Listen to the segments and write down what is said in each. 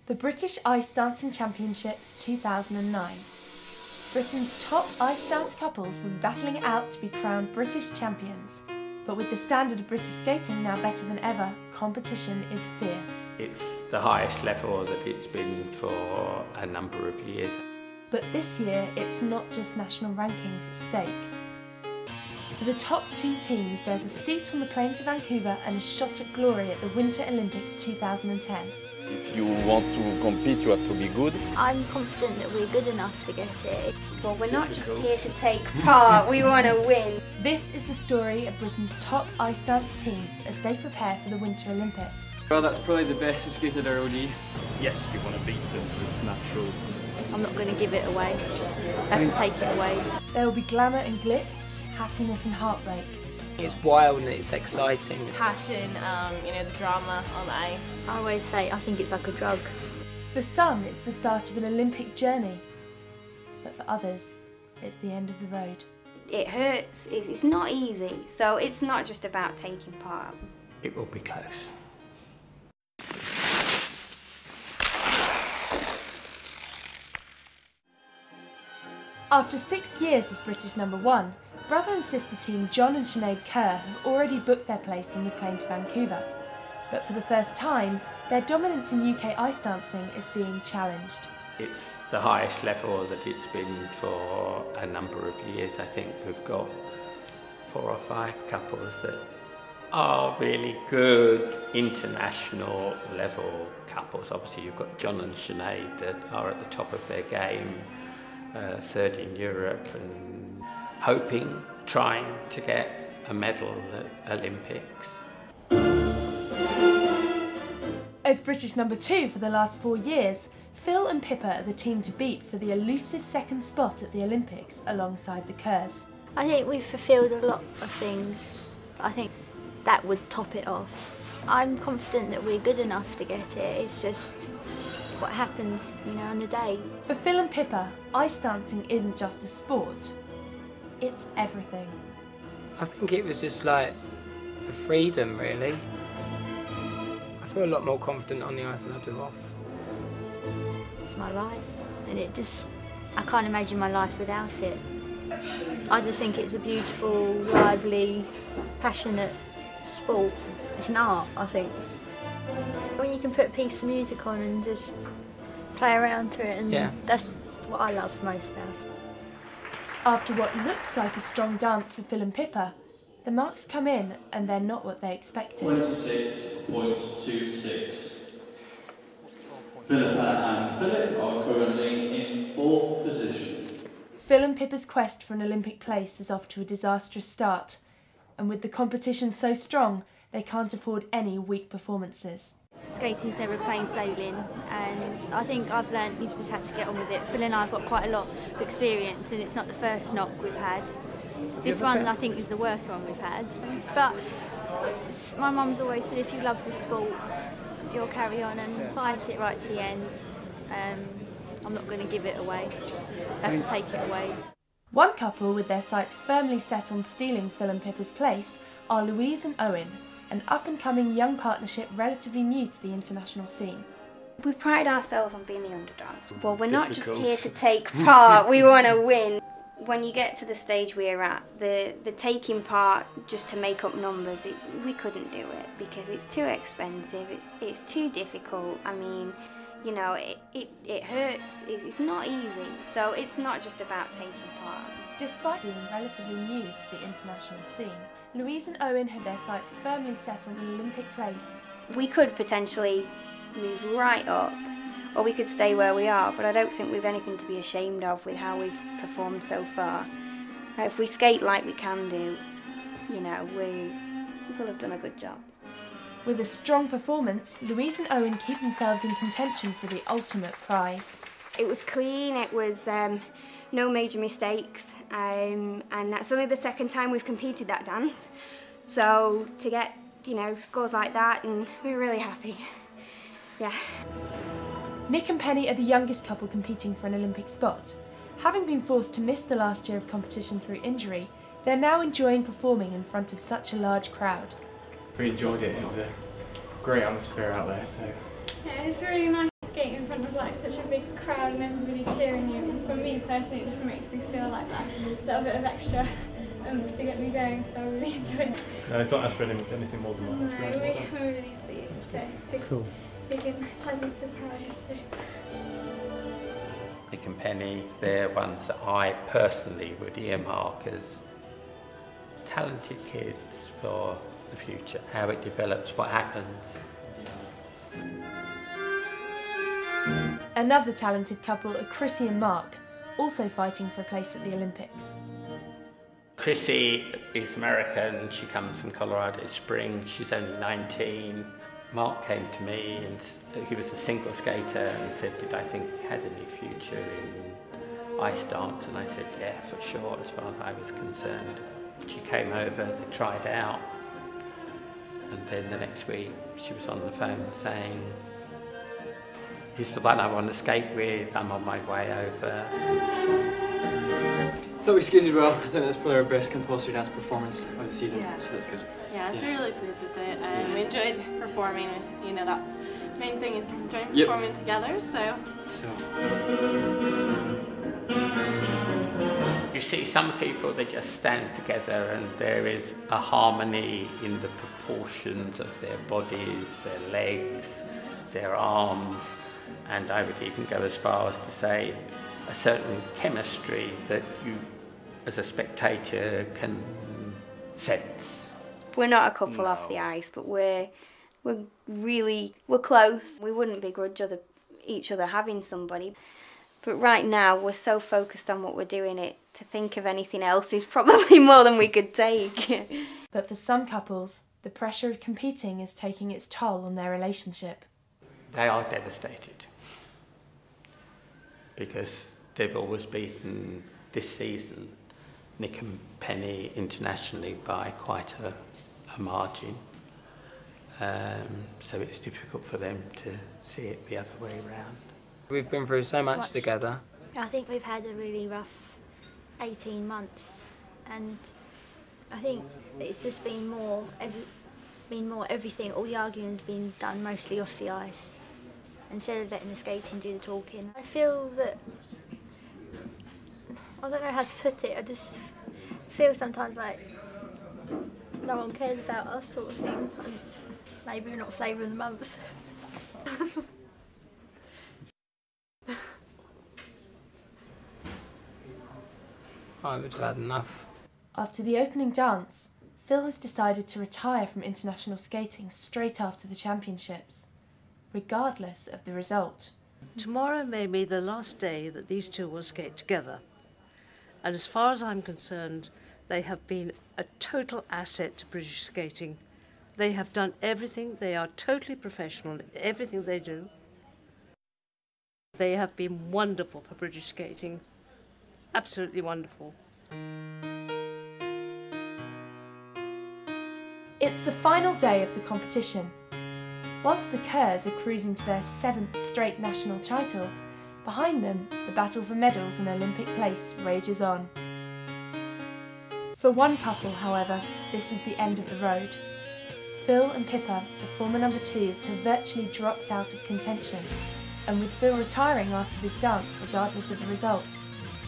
The British Ice Dancing Championships 2009. Britain's top ice dance couples will be battling it out to be crowned British champions. But with the standard of British skating now better than ever, competition is fierce. It's the highest level that it's been for a number of years. But this year, it's not just national rankings at stake. For the top two teams, there's a seat on the plane to Vancouver and a shot at glory at the Winter Olympics 2010. If you want to compete, you have to be good. I'm confident that we're good enough to get it. Well, we're not just here to take part, we want to win. This is the story of Britain's top ice dance teams as they prepare for the Winter Olympics. Well, that's probably the best we've skated our OD. Yes, you want to beat them, it's natural. I'm not going to give it away. I have to take it away. There will be glamour and glitz, happiness and heartbreak. It's wild and it's exciting. Passion, the drama on the ice. I always say I think it's like a drug. For some, it's the start of an Olympic journey, but for others, it's the end of the road. It hurts, it's not easy, so it's not just about taking part. It will be close. After 6 years as British #1, brother and sister team John and Sinead Kerr have already booked their place on the plane to Vancouver. But for the first time, their dominance in UK ice dancing is being challenged. It's the highest level that it's been for a number of years. I think we've got 4 or 5 couples that are really good international level couples. Obviously you've got John and Sinead that are at the top of their game, third in Europe and trying to get a medal at Olympics. As British #2 for the last 4 years, Phil and Pippa are the team to beat for the elusive second spot at the Olympics alongside the Kerrs. I think we've fulfilled a lot of things. I think that would top it off. I'm confident that we're good enough to get it. It's just what happens, on the day. For Phil and Pippa, ice dancing isn't just a sport, it's everything. I think it was just like the freedom, really. I feel a lot more confident on the ice than I do off. It's my life, and I can't imagine my life without it. I just think it's a beautiful, lively, passionate sport. It's an art, I think. When you can put a piece of music on and just play around to it, and that's what I love most about it. After what looks like a strong dance for Phil and Pippa, the marks come in and they're not what they expected. 26.26. Philippa and Philip are currently in 4th position. Phil and Pippa's quest for an Olympic place is off to a disastrous start, and with the competition so strong, they can't afford any weak performances. Skating's never plain sailing, and I think I've learned you've just had to get on with it. Phil and I have got quite a lot of experience, and it's not the first knock we've had. This one I think is the worst one we've had. But my mum's always said if you love the sport, you'll carry on and fight it right to the end. I'm not going to give it away. I have to take it away. One couple with their sights firmly set on stealing Phil and Pippa's place are Louise and Owen, an up-and-coming young partnership relatively new to the international scene. We pride ourselves on being the underdogs. Well, we're not just here to take part, we want to win. When you get to the stage we're at, the taking part just to make up numbers, we couldn't do it because it's too expensive, it's too difficult. I mean, it hurts, it's not easy, so it's not just about taking part. Despite being relatively new to the international scene, Louise and Owen have their sights firmly set on an Olympic place. We could potentially move right up, or we could stay where we are, but I don't think we've anything to be ashamed of with how we've performed so far. If we skate like we can do, we will have done a good job. With a strong performance, Louise and Owen keep themselves in contention for the ultimate prize. It was clean, it was no major mistakes, and that's only the second time we've competed that dance. So to get, scores like that, and we're really happy. Yeah. Nick and Penny are the youngest couple competing for an Olympic spot. Having been forced to miss the last year of competition through injury, they're now enjoying performing in front of such a large crowd. We enjoyed it. It was a great atmosphere out there. So yeah, it's really nice skating a big crowd and everybody cheering you. And for me personally, it just makes me feel like that little bit of extra to get me going, so I really enjoyed it. No, I can't ask for anything more than that. No, we're really pleased. So cool. Big and pleasant surprise too. Nick and Penny, they're ones that I personally would earmark as talented kids for the future, how it develops, what happens. Another talented couple are Chrissy and Mark, also fighting for a place at the Olympics. Chrissy is American, she comes from Colorado Springs, she's only 19. Mark came to me and he was a single skater and said, did I think he had any future in ice dance? And I said, yeah, for sure, as far as I was concerned. She came over, they tried out, and then the next week she was on the phone saying, he's the one I want to skate with, I'm on my way over. I thought we skated well. I think that's probably our best compulsory dance performance of the season, so that's good. Yeah, I was really pleased with it. We enjoyed performing, you know, that's the main thing is enjoying performing together, so. You see some people, they just stand together and there is a harmony in the proportions of their bodies, their legs, their arms, and I would even go as far as to say a certain chemistry that you, as a spectator, can sense. We're not a couple off the ice, but we're close. We wouldn't begrudge each other having somebody. But right now, we're so focused on what we're doing, to think of anything else is probably more than we could take. But for some couples, the pressure of competing is taking its toll on their relationship. They are devastated because they've always beaten this season Nick and Penny internationally by quite a margin. So it's difficult for them to see it the other way around. We've been through so much together. I think we've had a really rough 18 months, and I think it's just been more everything. All the arguing's been done mostly off the ice, instead of letting the skating do the talking. I feel that, I don't know how to put it, I just feel sometimes like no one cares about us, sort of thing. And maybe we're not flavour of the month. I would have had enough. After the opening dance, Phil has decided to retire from international skating straight after the championships, regardless of the result. Tomorrow may be the last day that these two will skate together. And as far as I'm concerned, they have been a total asset to British skating. They have done everything. They are totally professional in everything they do. They have been wonderful for British skating. Absolutely wonderful. It's the final day of the competition. Whilst the Kerrs are cruising to their 7th straight national title, behind them, the battle for medals and Olympic place rages on. For one couple, however, this is the end of the road. Phil and Pippa, the former number 2s, have virtually dropped out of contention, and with Phil retiring after this dance regardless of the result,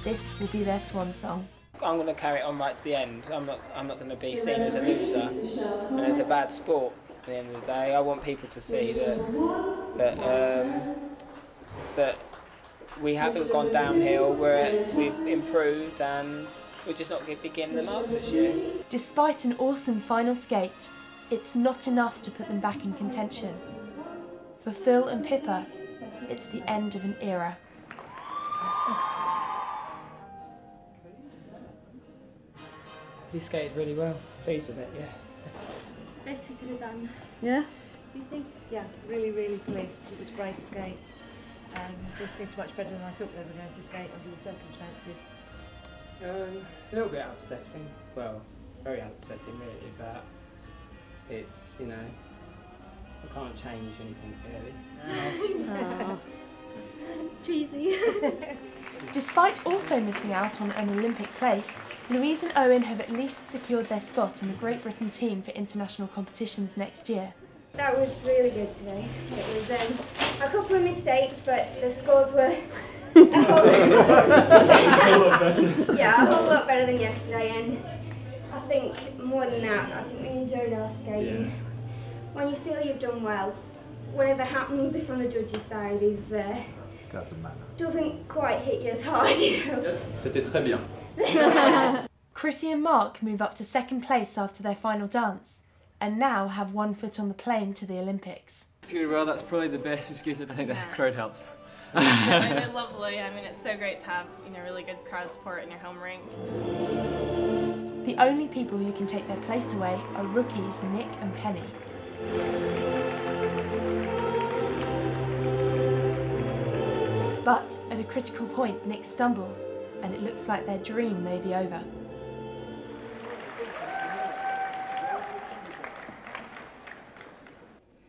this will be their swan song. I'm going to carry it on right to the end. I'm not going to be seen as a loser and as a bad sport at the end of the day. I want people to see that we haven't gone downhill, we've improved, and we're just not going to be getting the marks this year. Despite an awesome final skate, it's not enough to put them back in contention. For Phil and Pippa, it's the end of an era. We skated really well. Pleased with it, yeah. Best we could have done. Yeah? Do you think? Yeah, really, really pleased. It was great to skate. They skated much better than I thought they were going to skate under the circumstances. A little bit upsetting. Well, very upsetting really, but it's, you know, I can't change anything really. Oh. Cheesy. Despite also missing out on an Olympic place, Louise and Owen have at least secured their spot in the Great Britain team for international competitions next year. That was really good today. It was a couple of mistakes mistakes, but the scores were a whole lot better than yesterday, and I think more than that, I think we enjoyed our skating. Yeah. When you feel you've done well, whatever happens from the judges' side doesn't quite hit you as hard. C'était très bien. Chrissy and Mark move up to second place after their final dance, and now have one foot on the plane to the Olympics. Skated well, that's probably the best we've skated. I think the crowd helps. They're lovely. I mean, it's so great to have really good crowd support in your home rink. The only people who can take their place away are rookies Nick and Penny. But at a critical point, Nick stumbles, and it looks like their dream may be over.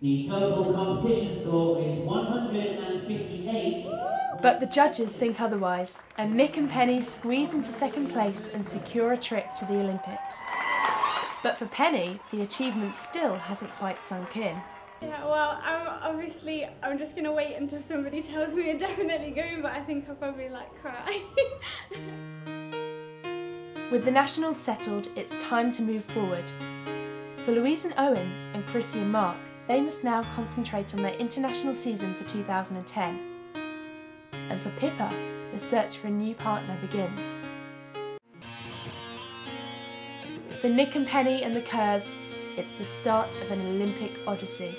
The total competition score is 158. But the judges think otherwise, and Nick and Penny squeeze into second place and secure a trip to the Olympics. But for Penny, the achievement still hasn't quite sunk in. Yeah, well, I'm just going to wait until somebody tells me I'm definitely going, but I think I'll probably cry. With the nationals settled, it's time to move forward. For Louise and Owen, and Chrissy and Mark, they must now concentrate on their international season for 2010. And for Pippa, the search for a new partner begins. For Nick and Penny and the Kerrs, it's the start of an Olympic odyssey.